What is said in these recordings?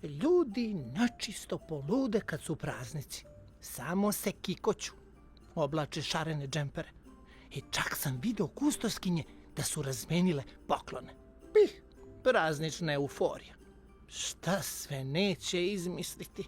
Ljudi načisto polude kad su praznici. Samo se kikoću. Oblače šarene džempere. I čak sam video kustoskinje da su razmenile poklone. Praznična euforija. Šta sve neće izmisliti?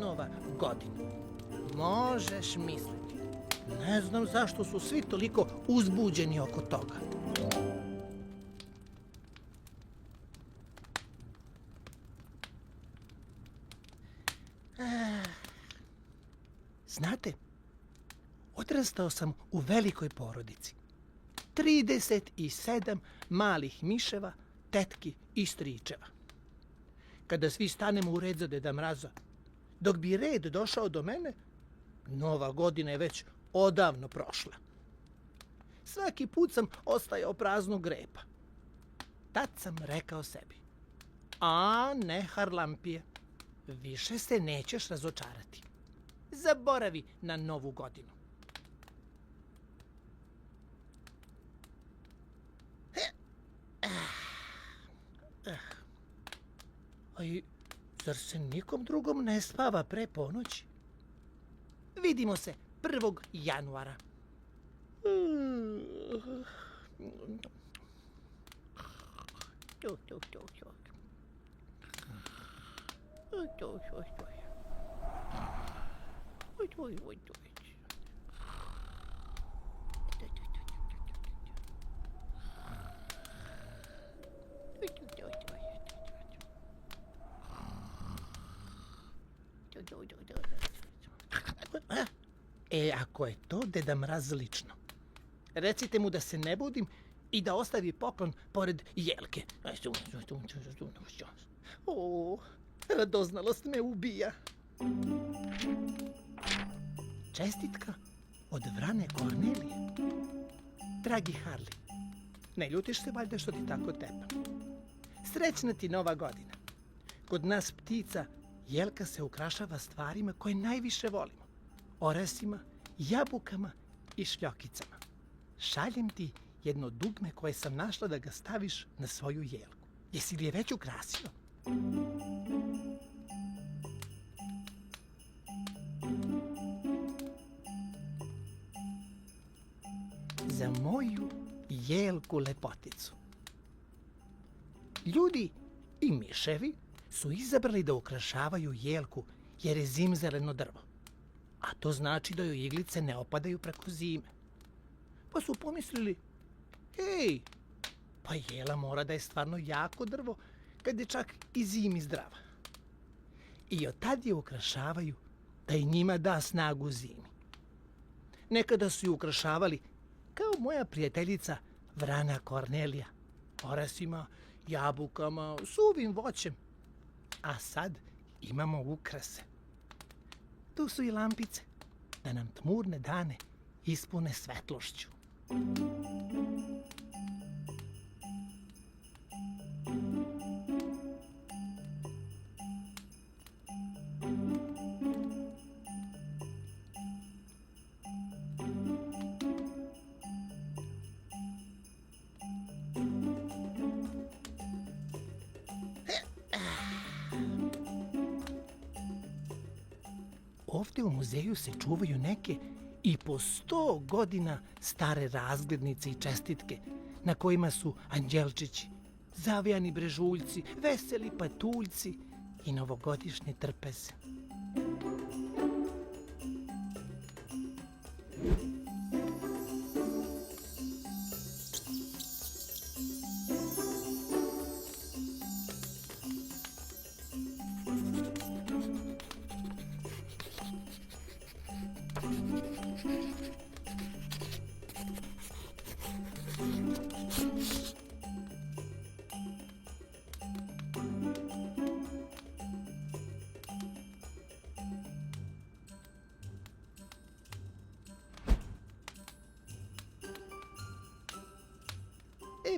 Nova godina. Možeš misliti. Ne znam zašto su svi toliko uzbuđeni oko toga. Znate, odrastao sam u velikoj porodici. 37 malih miševa, tetki i stričeva. Kada svi stanemo u red za Deda Mraza, dok bi red došao do mene, Nova godina je već odavno prošla. Svaki put sam ostajao praznog grepa. Tad sam rekao sebi, a ne harlampije, više se nećeš razočarati. Zaboravi na Novu godinu. A zar se nikom drugom ne spava pre ponoći? Vidimo se 1. januara. Ako je to Deda Mraz lično, recite mu da se ne budim i da ostavi poklon pored jelke. Radoznalost me ubija. Čestitka od Vrane Kornelije. Dragi Harli, ne ljutiš se valjda što ti tako tepam? Srećna ti Nova godina. Kod nas ptica jelka se ukrašava stvarima koje najviše volimo. Oresima, jabukama i šljokicama. Šaljem ti jedno dugme koje sam našla da ga staviš na svoju jelku. Jesi li je već ukrasio? Za moju jelku lepoticu. Ljudi i miševi su izabrali da ukrašavaju jelku jer je zimzeleno drvo. A to znači da joj iglice ne opadaju preko zime. Pa su pomislili, pa jela mora da je stvarno jako drvo kad je čak i zimi zdrava. I od tad je ukrašavaju da i njima da snagu zimi. Nekada su ju ukrašavali kao moja prijateljica Vrana Kornelija, oresima, jabukama, suvim voćem. A sad imamo ukrase. Tu su i lampice, da nam tmurne dane ispune svetlošću. Ovde u muzeju se čuvaju neke i po 100 godina stare razglednice i čestitke na kojima su anđelčići, zavijani brežuljci, veseli patuljci i novogodišnje trpeze.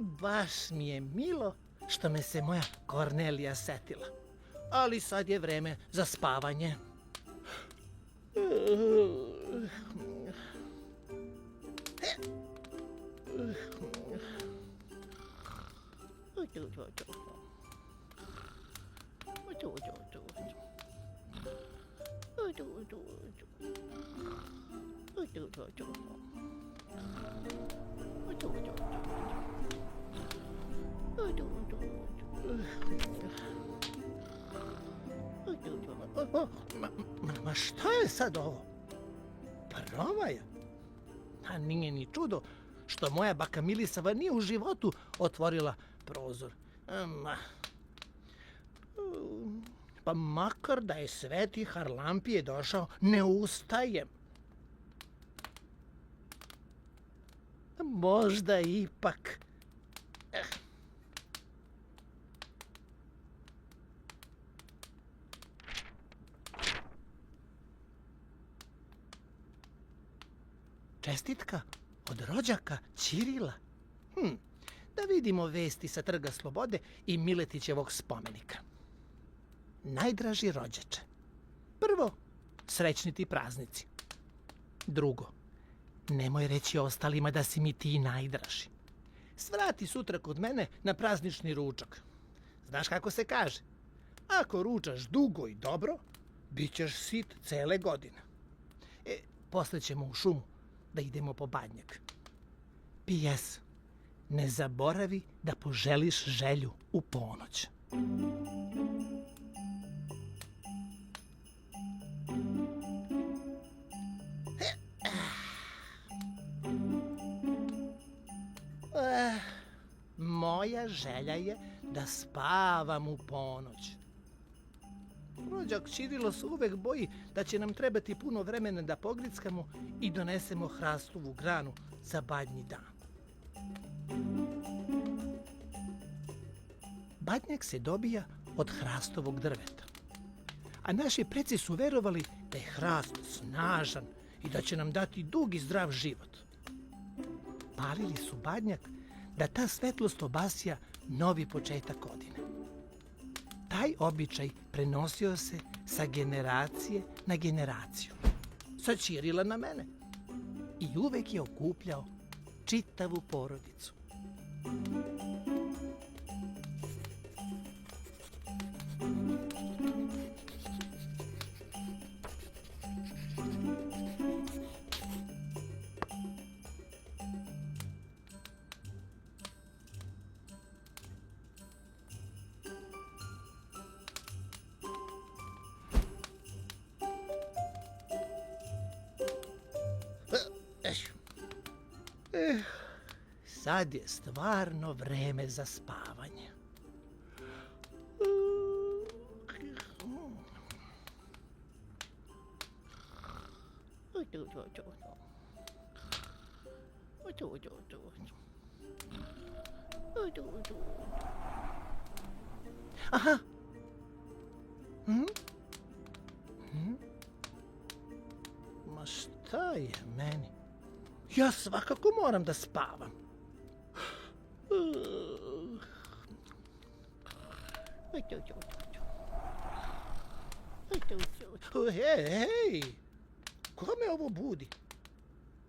baš mi je milo što me se moja Kornelija setila. Ali sad je vreme za spavanje. Ma šta je sad ovo? Promaja? A nije ni čudo što moja baka Milisava nije u životu otvorila prozor. Pa makar da je sveti Harlampije došao, ne ustajem. Možda ipak. Čestitka od rođaka Ćirila. Da vidimo vesti sa Trga Slobode i Miletićevog spomenika. Najdraži rođače. Prvo, srećni ti praznici. Drugo, nemoj reći ostalima da si mi ti najdraži. Svrati sutra kod mene na praznični ručak. Znaš kako se kaže? Ako ručaš dugo i dobro, bit ćeš sit cele godine. Posle ćemo u šumu da idemo po badnjak. P.S. Ne zaboravi da poželiš želju u ponoć. Moja želja je da spavam u ponoć. Rođak Ćirilo se uvek boji da će nam trebati puno vremena da pogrickamo i donesemo hrastovu granu za badnji dan. Badnjak se dobija od hrastovog drveta. A naši preci su verovali da je hrast snažan i da će nam dati dug i zdrav život. Palili su badnjak da ta svetlost obasja novi početak godine. Taj običaj prenosio se sa generacije na generaciju. Sa Ćirila na mene. I uvek je okupljao čitavu porodicu. Sad je stvarno vreme za spavanje. Aha! Ma šta je meni? Ja svakako moram da spavam. Hej! Kome ovo budi?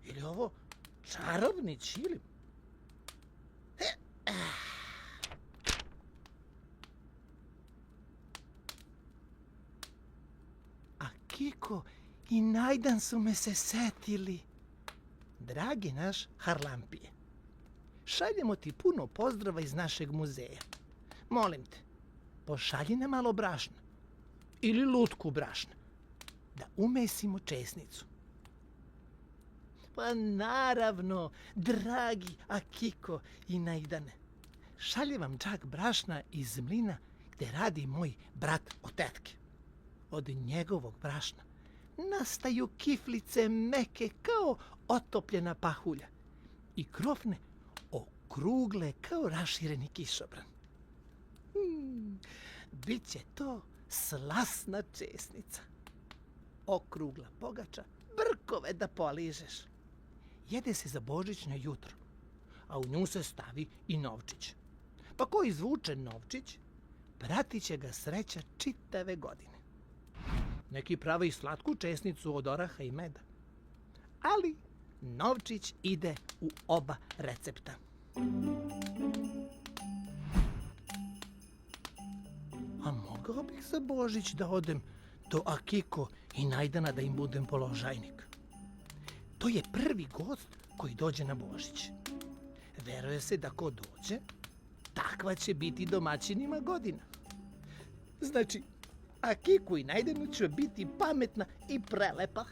Ili ovo čarobni Ćilim? A Kiko i Najdan su me se setili. Dragi naš Harlampije, šaljemo ti puno pozdrava iz našeg muzeja. Molim te, pošalji nam malo brašna ili lutku brašna, da umesimo česnicu. Pa naravno, dragi Akiko i Najdane, šalje vam džak brašna iz mlina gde radi moj brat od tetke. Od njegovog brašna nastaju kiflice meke kao otopljena pahulja i krofne okrugle kao rašireni kišobran. Biće to slasna česnica. Okrugla pogača, brkove da poližeš. Jede se za božićno jutro, a u nju se stavi i novčić. Pa ko izvuče novčić, pratit će ga sreća čitave godine. Neki prave i slatku česnicu od oraha i meda. Ali novčić ide u oba recepta. A mogao bih za Božić da odem do Akiko i Najdana da im budem položajnik. To je prvi gost koji dođe na Božić. Veruje se da ko dođe, takva će biti domaćinima godina. Znači, Akiku i Najdanu će biti pametna i prelepa.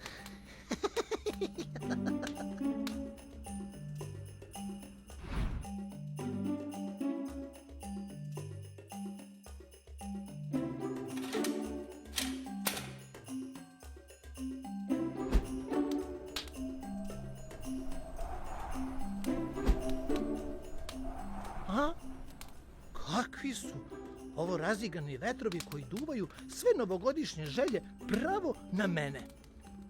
A? Kakvi su ovo razigani vetrovi koji duvaju sve novogodišnje želje pravo na mene?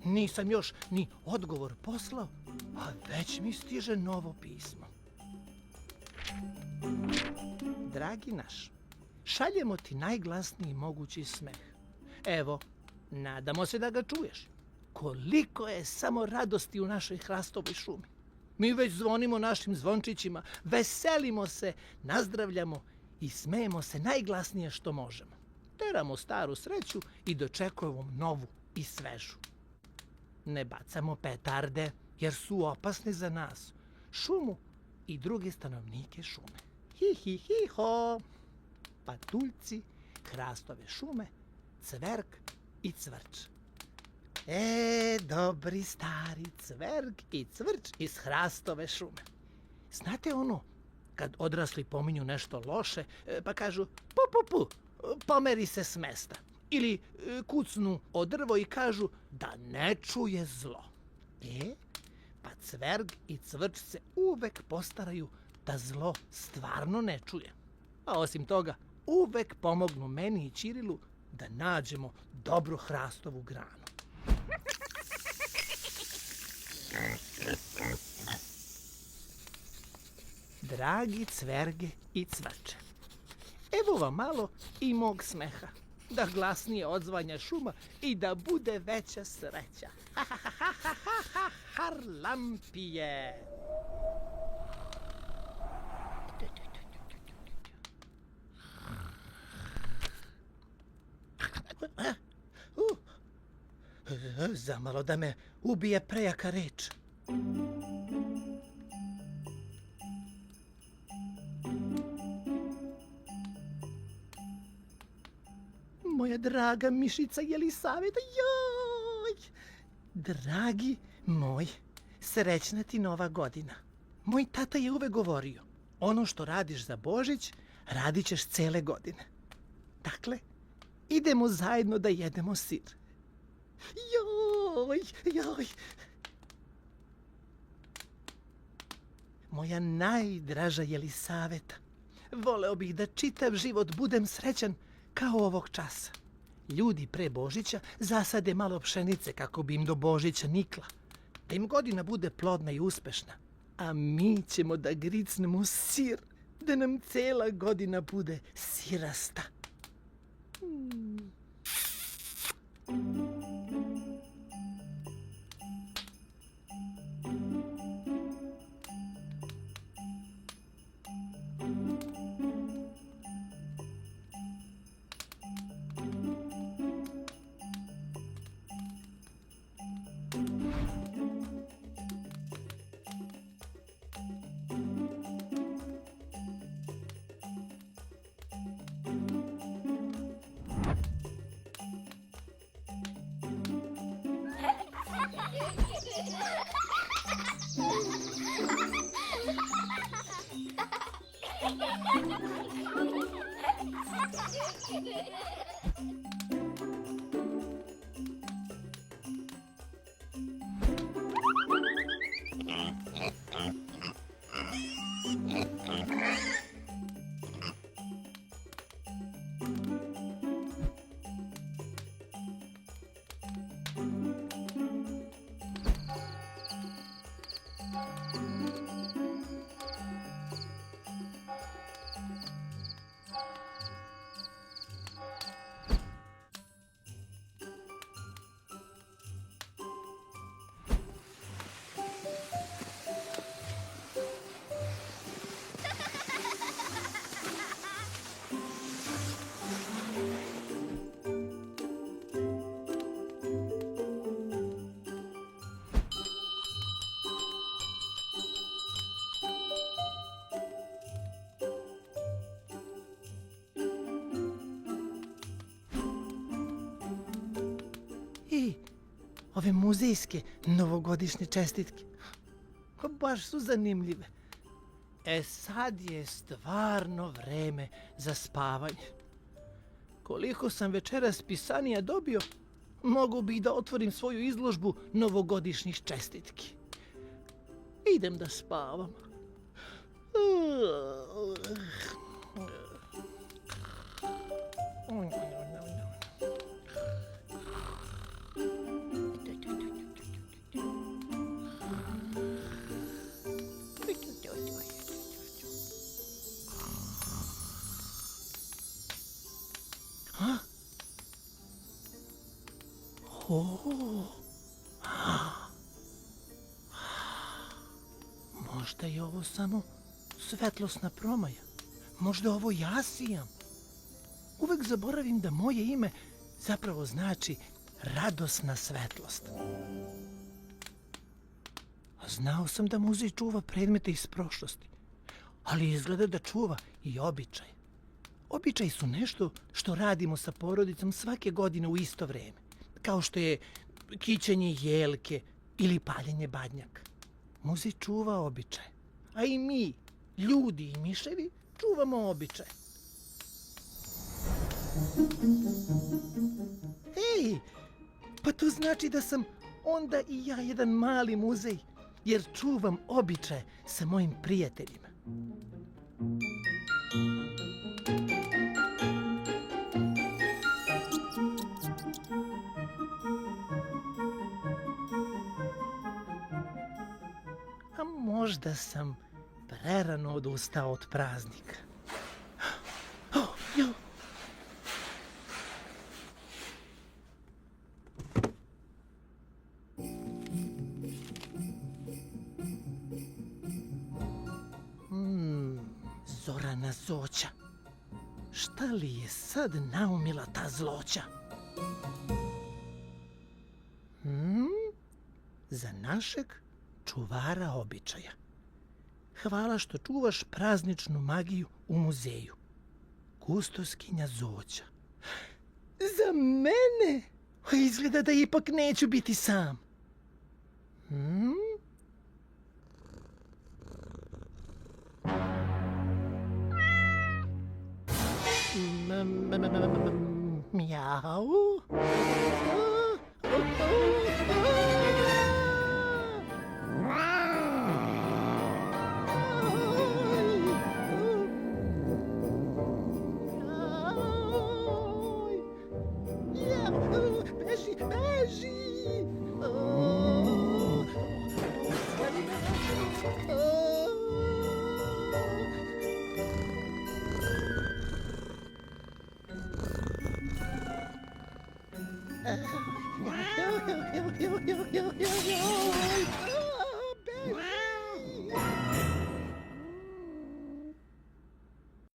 Nisam još ni odgovor poslao, a već mi stiže novo pismo. Dragi naš, šaljemo ti najglasniji mogući smeh. Evo, nadamo se da ga čuješ. Koliko je samo radosti u našoj hrastovoj šumi. Mi već zvonimo našim zvončićima, veselimo se, nazdravljamo i smejemo se najglasnije što možemo. Teramo staru sreću i dočekujemo novu i svežu. Ne bacamo petarde jer su opasne za nas, šumu i druge stanovnike šume. Hi, hi, hi, ho! Patuljci, hrastove šume, cverk i cvrč. Dobri stari cverk i cvrč iz hrastove šume. Znate ono, kad odrasli pominju nešto loše, pa kažu pu, pomeri se s mesta. Ili kucnu o drvo i kažu da ne čuje zlo. Pa cverk i cvrč se uvek postaraju da zlo stvarno ne čuje. A osim toga, uvek pomognu meni i Ćirilu da nađemo dobru hrastovu granu. Dragi cverge i cvrče, evo vam malo i mog smeha, da glasnije odzvanja šuma i da bude veća sreća. Harlampije! Zamalo da me ubije prejaka reč. Moja draga mišica Jelisaveta, joj! Dragi moj, srećna ti nova godina. Moj tata je uvek govorio, ono što radiš za Božić, radit ćeš cele godine. Dakle, idemo zajedno da jedemo sir. Joj! Moja najdraža Jelisaveta, voleo bih da čitav život budem srećan kao ovog časa. Ljudi pre Božića zasade malo pšenice kako bi im do Božića nikla, da im godina bude plodna i uspešna. A mi ćemo da gricnemo sir, da nam cela godina bude sirasta. ove muzejske novogodišnje čestitke. Baš su zanimljive. Sad je stvarno vreme za spavanje. Koliko sam večeras pisanija dobio, mogu bi da otvorim svoju izložbu novogodišnjih čestitki. Idem da spavam. Možda je ovo samo svetlosna promaja. Možda ovo ja sijam. Uvek zaboravim da moje ime zapravo znači radosna svetlost. A znao sam da muzej čuva predmete iz prošlosti, ali izgleda da čuva i običaj. Običaji su nešto što radimo sa porodicom svake godine u isto vreme, kao što je kićenje jelke ili paljenje badnjaka. Muzej čuva običaj, a i mi, ljudi i miševi, čuvamo običaj. Ej, pa to znači da sam onda i ja jedan mali muzej, jer čuvam običaje sa mojim prijateljima. A možda sam prerano odustao od praznika. Zorana Zoća. Šta li je sad naumila ta zloća? Za našeg čuvara običaja. Hvala što čuvaš prazničnu magiju u muzeju. Kustoskinja Zoća. Za mene? Izgleda da ipak neću biti sam. Mjau. Beži, beži.